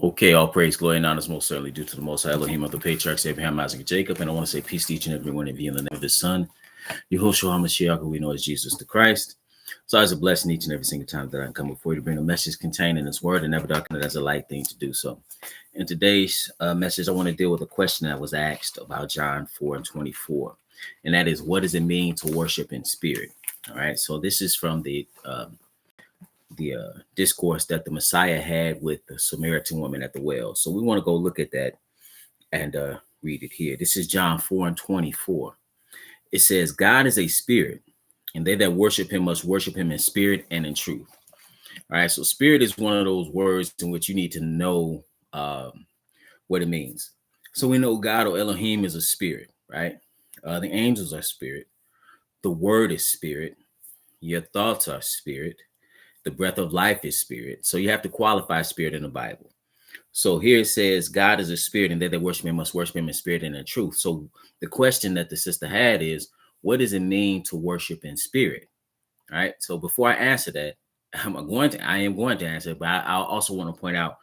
Okay, all praise, glory, and honor is most certainly due to the Most High Elohim of the patriarchs Abraham, Isaac, and Jacob. And I want to say peace to each and every one of you in the name of His Son, Yahushua HaMashiach, who we know as Jesus the Christ. So it's a blessing each and every single time that I come before you to bring a message contained in His Word and never darken it as a light thing to do so. In today's message, I want to deal with a question that was asked about John 4:24, and that is, what does it mean to worship in spirit? All right, so this is from the discourse that the Messiah had with the Samaritan woman at the well. So we want to go look at that and read it here. This is John 4:24. It says, God is a spirit, and they that worship him must worship him in spirit and in truth. All right, so spirit is one of those words in which you need to know what it means. So we know God or Elohim is a spirit, right? The angels are spirit. The word is spirit. Your thoughts are spirit. The breath of life is spirit. So you have to qualify spirit in the Bible. So here it says, God is a spirit, and they that worship him must worship him in spirit and in truth. So the question that the sister had is, what does it mean to worship in spirit? All right. So before I answer that, I am going to answer it, but I also want to point out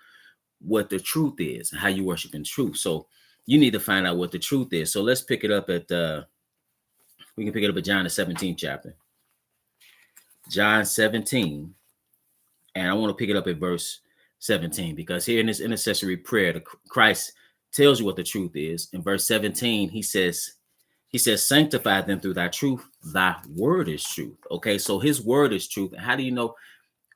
what the truth is and how you worship in truth. So you need to find out what the truth is. So let's pick it up at we can pick it up at John the 17th chapter. John 17. And I want to pick it up at verse 17, because here in this intercessory prayer, Christ tells you what the truth is. In verse 17, he says, sanctify them through thy truth. Thy word is truth. Okay, so his word is truth. And how do you know?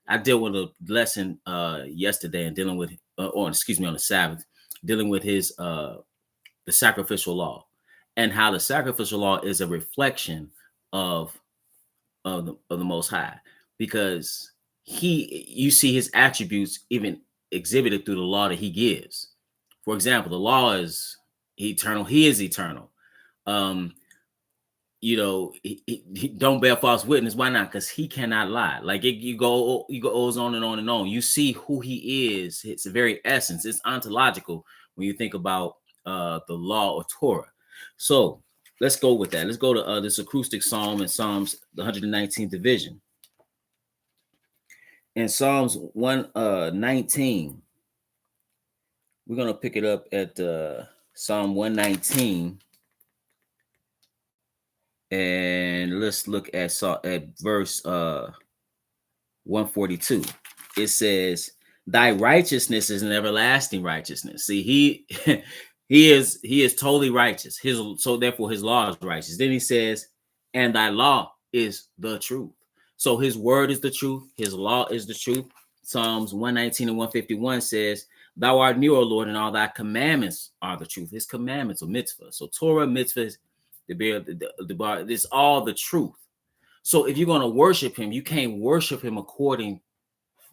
I dealt with a lesson yesterday and dealing with, on the Sabbath, dealing with the sacrificial law, and how the sacrificial law is a reflection of the Most High, because you see his attributes even exhibited through the law that he gives. For example, the law is eternal. He is eternal. He don't bear false witness. Why not? Because he cannot lie. Like you goes on and on and on. You see who he is. It's the very essence. It's ontological when you think about the law or Torah. So let's go with that. Let's go to this acoustic psalm in Psalms, the 119th division. In Psalms 119, we're going to pick it up at Psalm 119. And let's look at verse 142. It says, thy righteousness is an everlasting righteousness. See, he is totally righteous. So therefore his law is righteous. Then he says, and thy law is the truth. So his word is the truth. His law is the truth. Psalms 119 and 151 says, thou art near, O Lord, and all thy commandments are the truth. His commandments are mitzvah. So Torah, mitzvahs, the bar, this is all the truth. So if you're going to worship him, you can't worship him according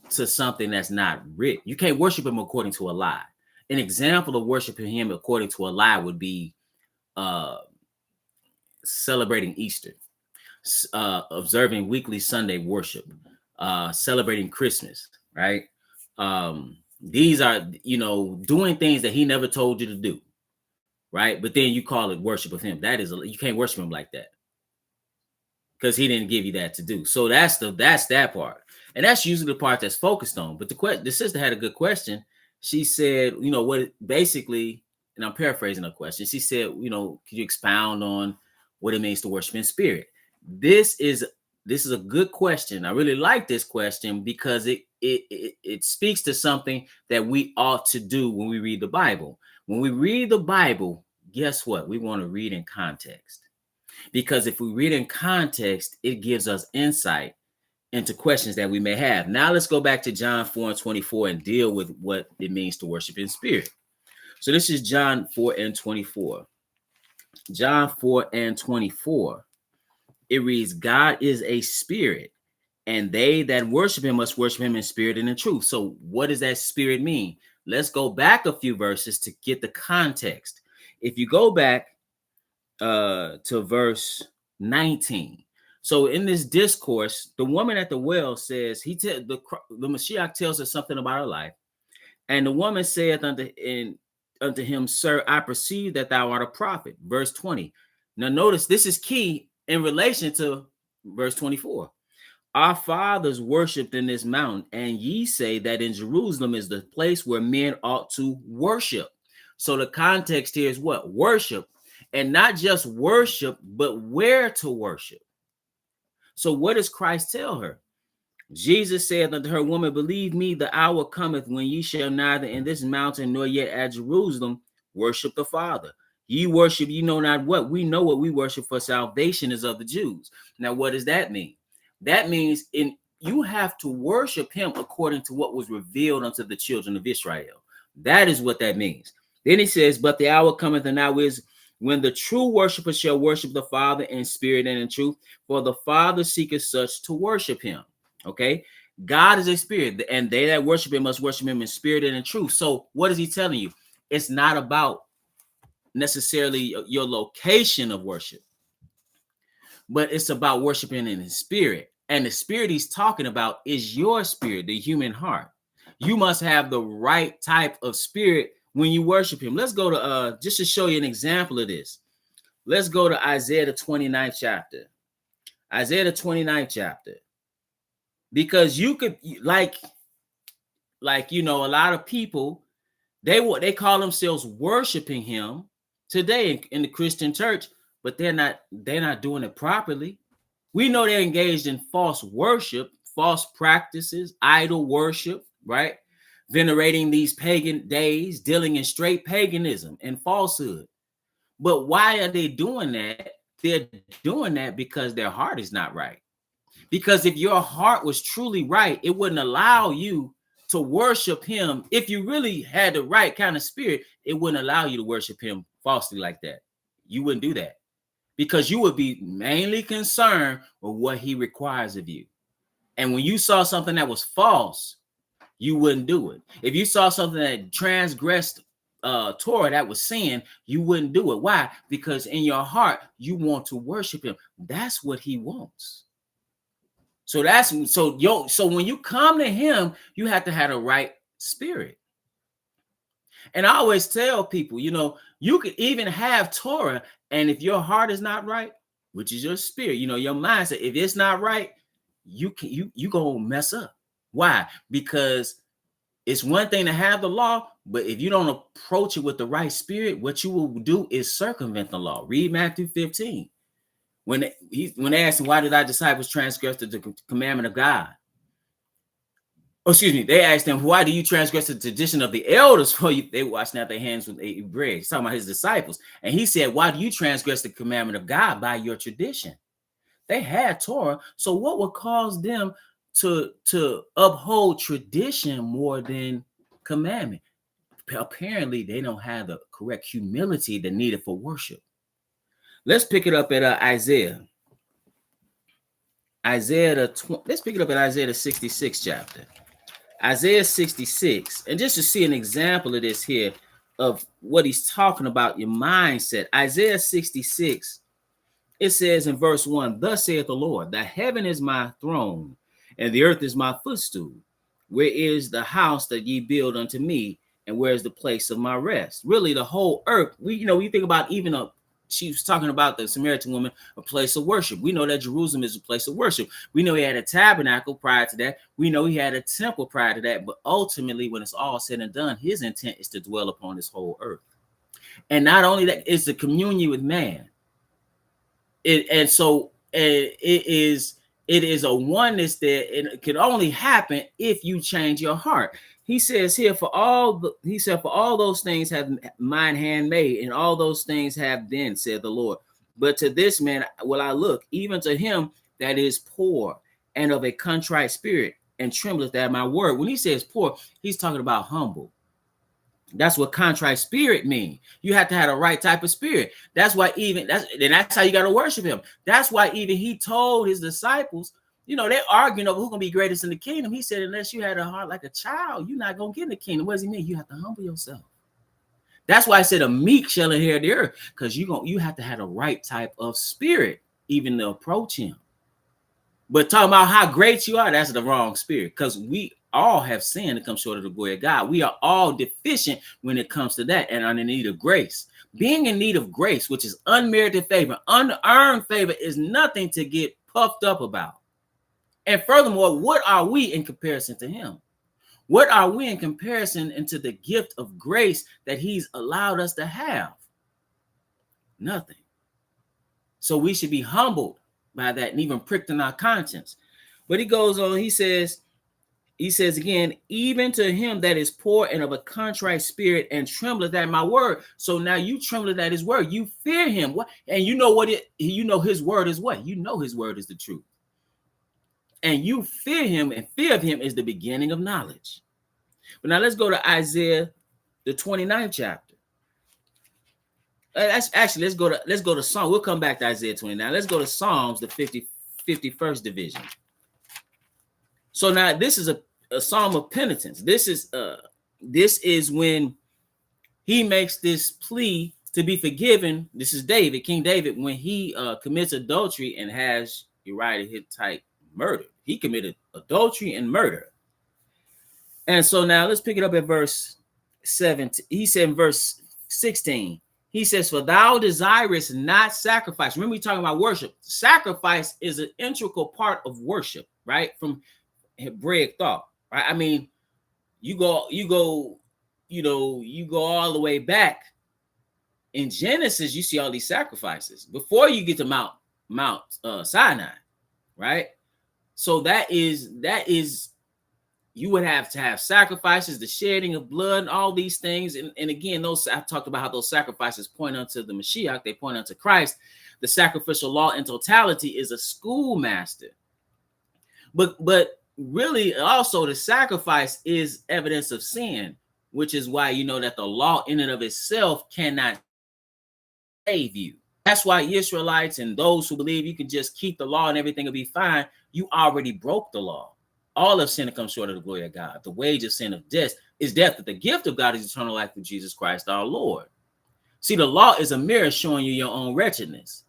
to something that's not written. You can't worship him according to a lie. An example of worshiping him according to a lie would be celebrating Easter, observing weekly Sunday worship, celebrating Christmas, right? These are, doing things that he never told you to do, right? But then you call it worship of him. You can't worship him like that, because he didn't give you that to do. So that's that part. And that's usually the part that's focused on. But the sister had a good question. She said, what basically, and I'm paraphrasing her question. She said, could you expound on what it means to worship in spirit? This is a good question. I really like this question because it speaks to something that we ought to do when we read the Bible. When we read the Bible, guess what? We want to read in context. Because if we read in context, it gives us insight into questions that we may have. Now let's go back to John 4:24 and deal with what it means to worship in spirit. So this is John 4:24. John 4:24. It reads, God is a spirit, and they that worship him must worship him in spirit and in truth. So what does that spirit mean? Let's go back a few verses to get the context. If you go back to verse 19. So in this discourse, the woman at the well says, the Mashiach tells her something about her life. And the woman saith unto him, sir, I perceive that thou art a prophet. Verse 20. Now notice this is key in relation to verse 24. Our fathers worshipped in this mountain, and ye say that in Jerusalem is the place where men ought to worship. So the context here is what? Worship. And not just worship, but where to worship. So what does Christ tell her? Jesus said unto her, Woman, believe me, the hour cometh when ye shall neither in this mountain nor yet at Jerusalem worship the Father. Ye worship, ye know not what. We know what we worship, for salvation is of the Jews. Now, what does that mean? That means you have to worship him according to what was revealed unto the children of Israel. That is what that means. Then he says, but the hour cometh, and now is when the true worshipers shall worship the Father in spirit and in truth, for the Father seeketh such to worship him. Okay, God is a spirit, and they that worship him must worship him in spirit and in truth. So what is he telling you? It's not about necessarily your location of worship, but it's about worshiping in his spirit. And the spirit he's talking about is your spirit, the human heart. You must have the right type of spirit when you worship him. Let's go to just to show you an example of this. Let's go to Isaiah the 29th chapter. Isaiah the 29th chapter. Because you could like you know, a lot of people they call themselves worshiping him today in the Christian church, but they're not doing it properly. We know they're engaged in false worship, false practices, idol worship, right? Venerating these pagan days, dealing in straight paganism and falsehood. But why are they doing that? They're doing that because their heart is not right. Because if your heart was truly right, it wouldn't allow you to worship him. If you really had the right kind of spirit, it wouldn't allow you to worship him falsely like that. You wouldn't do that because you would be mainly concerned with what he requires of you. And when you saw something that was false, you wouldn't do it. If you saw something that transgressed Torah, that was sin, you wouldn't do it. Why? Because in your heart, you want to worship him. That's what he wants. So when you come to him, you have to have the right spirit. And I always tell people, you know, you could even have Torah, and if your heart is not right, which is your spirit, you know, your mindset, if it's not right, you gonna mess up. Why? Because it's one thing to have the law, but if you don't approach it with the right spirit, what you will do is circumvent the law. Read Matthew 15. When they asked him, why did thy disciples transgress the commandment of God? Oh, excuse me. They asked him, why do you transgress the tradition of the elders? For you, they washed out their hands with bread. He's talking about his disciples. And he said, why do you transgress the commandment of God by your tradition? They had Torah. So what would cause them to uphold tradition more than commandment? Apparently, they don't have the correct humility that needed for worship. Let's pick it up at Isaiah. Let's pick it up at Isaiah the 66th chapter. Isaiah 66. And just to see an example of this here, of what he's talking about, your mindset. Isaiah 66, it says in verse 1, thus saith the Lord, the heaven is my throne, and the earth is my footstool. Where is the house that ye build unto me, and where is the place of my rest? Really, the whole earth. You think about even she was talking about the Samaritan woman, a place of worship. We know that Jerusalem is a place of worship. We know he had a tabernacle prior to that. We know he had a temple prior to that. But ultimately, when it's all said and done, his intent is to dwell upon this whole earth. And not only that, it's the communion with man. It is a oneness that it can only happen if you change your heart. He says here, for all those things have mine hand made, and all those things have been, said the Lord. But to this man will I look, even to him that is poor and of a contrite spirit, and trembleth at my word. When he says poor, he's talking about humble. That's what contrite spirit means. You have to have the right type of spirit. That's why that's how you got to worship him. That's why even he told his disciples, they're arguing over who's going to be greatest in the kingdom. He said, unless you had a heart like a child, you're not going to get in the kingdom. What does he mean? You have to humble yourself. That's why I said a meek shall inherit the earth, because you have to have the right type of spirit even to approach him. But talking about how great you are, that's the wrong spirit, because we all have sinned to come short of the glory of God. We are all deficient when it comes to that and are in need of grace. Being in need of grace, which is unmerited favor, unearned favor, is nothing to get puffed up about. And furthermore, what are we in comparison to him? What are we in comparison into the gift of grace that he's allowed us to have? Nothing. So we should be humbled by that and even pricked in our conscience. But he goes on, he says again, even to him that is poor and of a contrite spirit and trembleth at my word. So now you trembleth at his word. You fear him. What? And you know you know his word is what? You know his word is the truth. And you fear him, and fear of him is the beginning of knowledge. But now let's go to Isaiah, the 29th chapter. Let's go to Psalm. We'll come back to Isaiah 29. Let's go to Psalms, the 51st division. So now this is a psalm of penitence. This is when he makes this plea to be forgiven. This is David, King David, when he commits adultery and has Uriah the Hittite murdered. He committed adultery and murder. And so now let's pick it up at verse 17. He said in verse 16, he says, for thou desirest not sacrifice. Remember, we're talking about worship. Sacrifice is an integral part of worship, right? From Hebraic thought, right? I mean, you go all the way back in Genesis. You see all these sacrifices before you get to Mount Sinai, right? So that is you would have to have sacrifices, the shedding of blood, and all these things. And again, I talked about how those sacrifices point unto the Mashiach, they point unto Christ. The sacrificial law in totality is a schoolmaster. But really also the sacrifice is evidence of sin, which is why you know that the law in and of itself cannot save you. That's why Israelites and those who believe you can just keep the law and everything will be fine, you already broke the law. All of sin comes short of the glory of God. The wage of sin of death is death, but the gift of God is eternal life through Jesus Christ our Lord. See, the law is a mirror showing you your own wretchedness.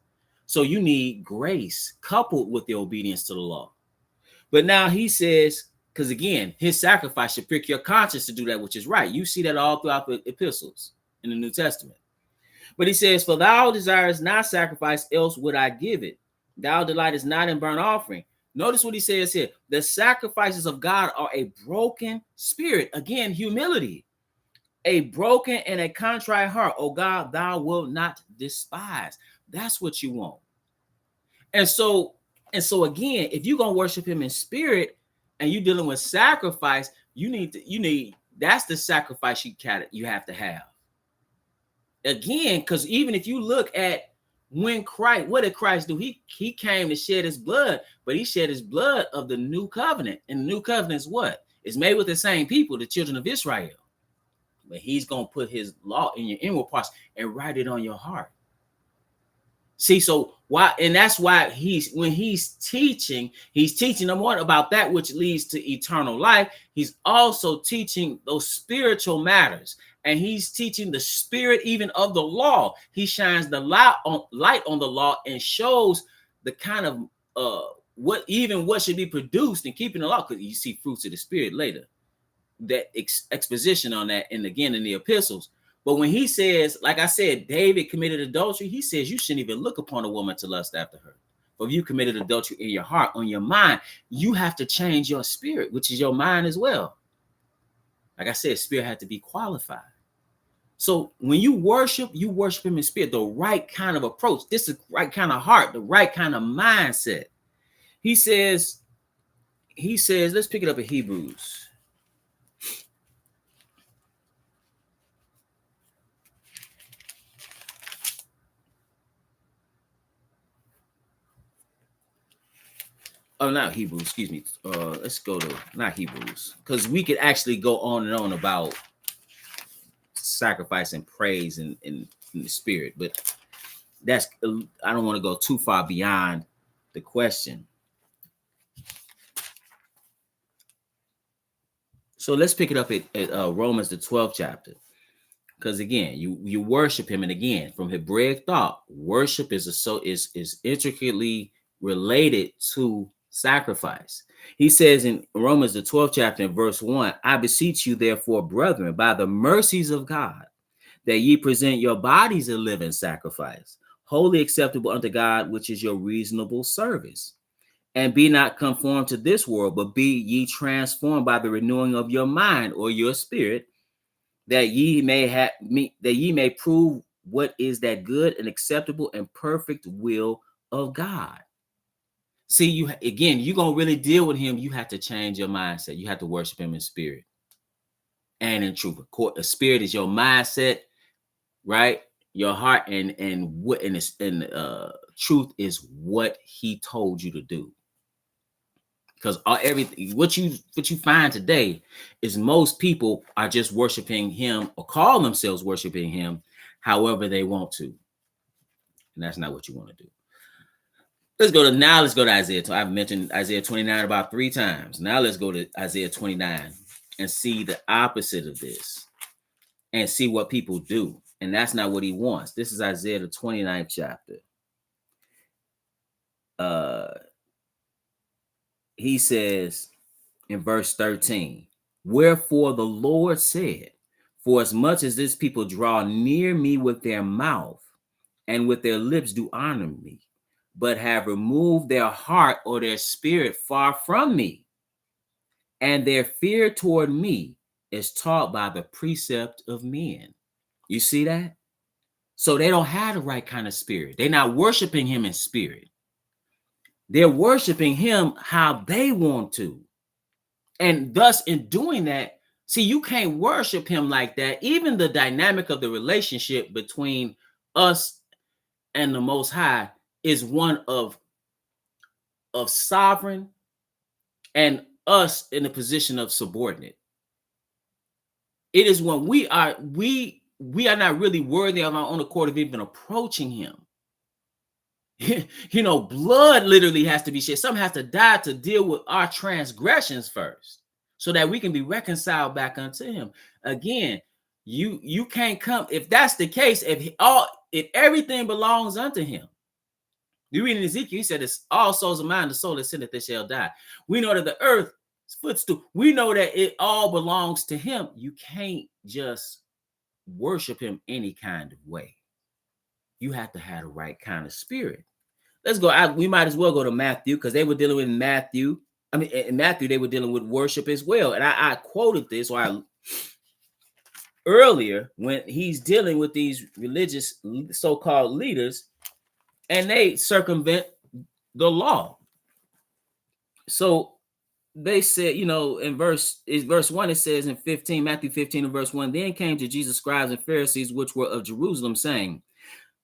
So you need grace coupled with the obedience to the law. But now he says, because again, his sacrifice should prick your conscience to do that which is right. You see that all throughout the epistles in the New Testament. But he says, for thou desirest not sacrifice, else would I give it. Thou delightest not in burnt offering. Notice what he says here. The sacrifices of God are a broken spirit. Again, humility. A broken and a contrite heart. Oh God, thou wilt not despise. That's what you want. And so again, if you're going to worship him in spirit and you're dealing with sacrifice, that's the sacrifice you have to have. Again, because even if you look at when Christ, what did Christ do? He came to shed his blood, but he shed his blood of the new covenant. And the new covenant is what? It's made with the same people, the children of Israel. But he's going to put his law in your inward parts and write it on your heart. See, so why, and that's why when he's teaching them what about that which leads to eternal life. He's also teaching those spiritual matters, and he's teaching the spirit even of the law. He shines the light on the law and shows the kind of what should be produced in keeping the law. Because you see fruits of the spirit later, that exposition on that, and again in the epistles. But when he says, like I said, David committed adultery, he says you shouldn't even look upon a woman to lust after her. But if you committed adultery in your heart, on your mind, you have to change your spirit, which is your mind as well. Like I said, spirit had to be qualified. So when you worship him in spirit, the right kind of approach. This is the right kind of heart, the right kind of mindset. He says, let's pick it up in Hebrews. Oh, not Hebrews, excuse me. Let's go to not Hebrews, because we could actually go on and on about sacrifice and praise in the spirit, but I don't want to go too far beyond the question. So let's pick it up at Romans, the 12th chapter. Because again, you worship him, and again, from Hebraic thought, worship is intricately related to sacrifice. He says in Romans, the 12th chapter, in verse 1, I beseech you, therefore, brethren, by the mercies of God, that ye present your bodies a living sacrifice, wholly acceptable unto God, which is your reasonable service. And be not conformed to this world, but be ye transformed by the renewing of your mind or your spirit, that ye may prove what is that good and acceptable and perfect will of God. See, you again, you're gonna really deal with him. You have to change your mindset. You have to worship him in spirit and in truth. Of course, the spirit is your mindset, right? Your heart, and what truth is what he told you to do. Because everything what you find today is most people are just worshiping him or call themselves worshiping him however they want to, and that's not what you want to do. Let's go to Isaiah. I've mentioned Isaiah 29 about 3 times. Now let's go to Isaiah 29 and see the opposite of this and see what people do. And that's not what he wants. This is Isaiah the 29th chapter. He says in verse 13, wherefore the Lord said, for as much as this people draw near me with their mouth and with their lips do honor me, but have removed their heart or their spirit far from me, and their fear toward me is taught by the precept of men. You see that? So they don't have the right kind of spirit. They're not worshiping him in spirit. They're worshiping him how they want to. And thus, in doing that, see, you can't worship him like that. Even the dynamic of the relationship between us and the Most High is one of sovereign and us in the position of subordinate. It is when we are not really worthy of our own accord of even approaching him. Blood literally has to be shed. Something has to die to deal with our transgressions first, so that we can be reconciled back unto him. Again, you can't come if that's the case. If everything belongs unto him, you read in Ezekiel, he said, "It's all souls of mine, the soul that sinneth, they shall die." We know that the earth is footstool. We know that it all belongs to him. You can't just worship him any kind of way. You have to have the right kind of spirit. Let's go. We might as well go to Matthew, because they were dealing with Matthew. I mean, in Matthew, they were dealing with worship as well. And I quoted this earlier when he's dealing with these religious so-called leaders, and they circumvent the law. So they said, in verse 1, it says in 15, Matthew 15 and verse 1, then came to Jesus scribes and Pharisees, which were of Jerusalem, saying,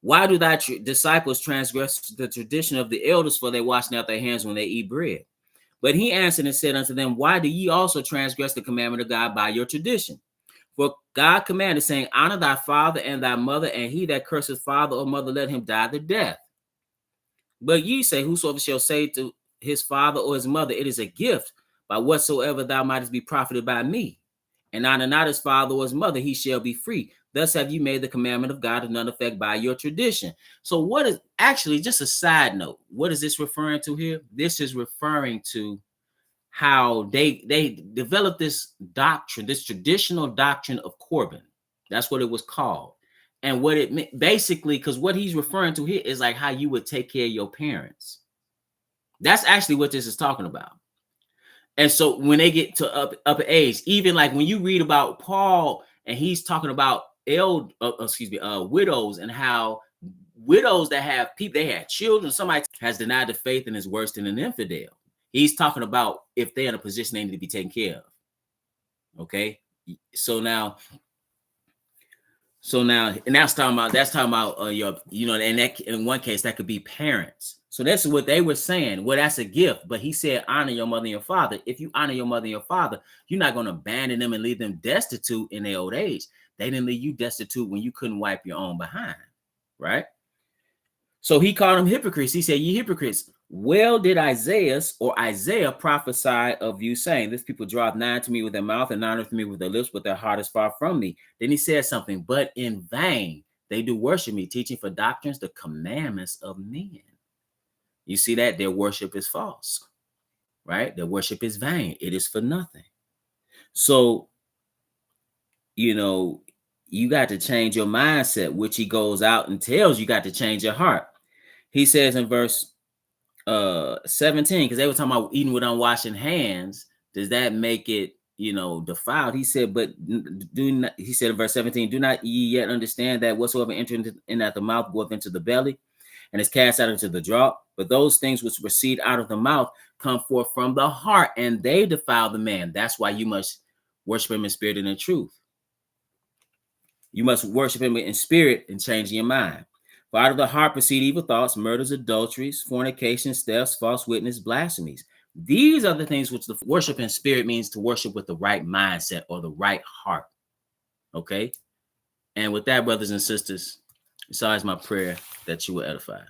why do thy disciples transgress the tradition of the elders, for they wash not their hands when they eat bread? But he answered and said unto them, why do ye also transgress the commandment of God by your tradition? For God commanded, saying, honor thy father and thy mother, and he that curseth father or mother, let him die the death. But ye say, whosoever shall say to his father or his mother, it is a gift, by whatsoever thou mightest be profited by me, and honor not his father or his mother, he shall be free. Thus have you made the commandment of God of none effect by your tradition. So what is actually, just a side note, what is this referring to here? This is referring to how they developed this doctrine, this traditional doctrine of Corban. That's what it was called. And what it meant, basically, because what he's referring to here is like how you would take care of your parents. That's actually what this is talking about. And so when they get to upper age, even like when you read about Paul and he's talking about widows, and how widows that have people, they had children, somebody has denied the faith and is worse than an infidel. He's talking about if they're in a position they need to be taken care of. Okay. So now, and that's talking about your, and that in one case that could be parents. So that's what they were saying. Well, that's a gift. But he said, honor your mother and your father. If you honor your mother and your father, you're not going to abandon them and leave them destitute in their old age. They didn't leave you destitute when you couldn't wipe your own behind, right? So he called them hypocrites. He said, ye hypocrites, well did Isaiah prophesy of you, saying, this people draw nigh to me with their mouth and honor me with their lips, but their heart is far from me. Then he said something, but in vain they do worship me, teaching for doctrines the commandments of men. You see that? Their worship is false, right? Their worship is vain. It is for nothing. So, you got to change your mindset, which he goes out and tells you got to change your heart. He says in verse 17, because they were talking about eating with unwashing hands. Does that make it, defiled? He said, but do not, he said in verse 17, do not ye yet understand that whatsoever entereth in at the mouth goeth into the belly, and is cast out into the draught? But those things which proceed out of the mouth come forth from the heart, and they defile the man. That's why you must worship him in spirit and in truth. You must worship him in spirit and change your mind. For out of the heart proceed evil thoughts, murders, adulteries, fornications, thefts, false witness, blasphemies. These are the things which the worship in spirit means, to worship with the right mindset or the right heart. Okay? And with that, brothers and sisters, it's always my prayer that you will edify.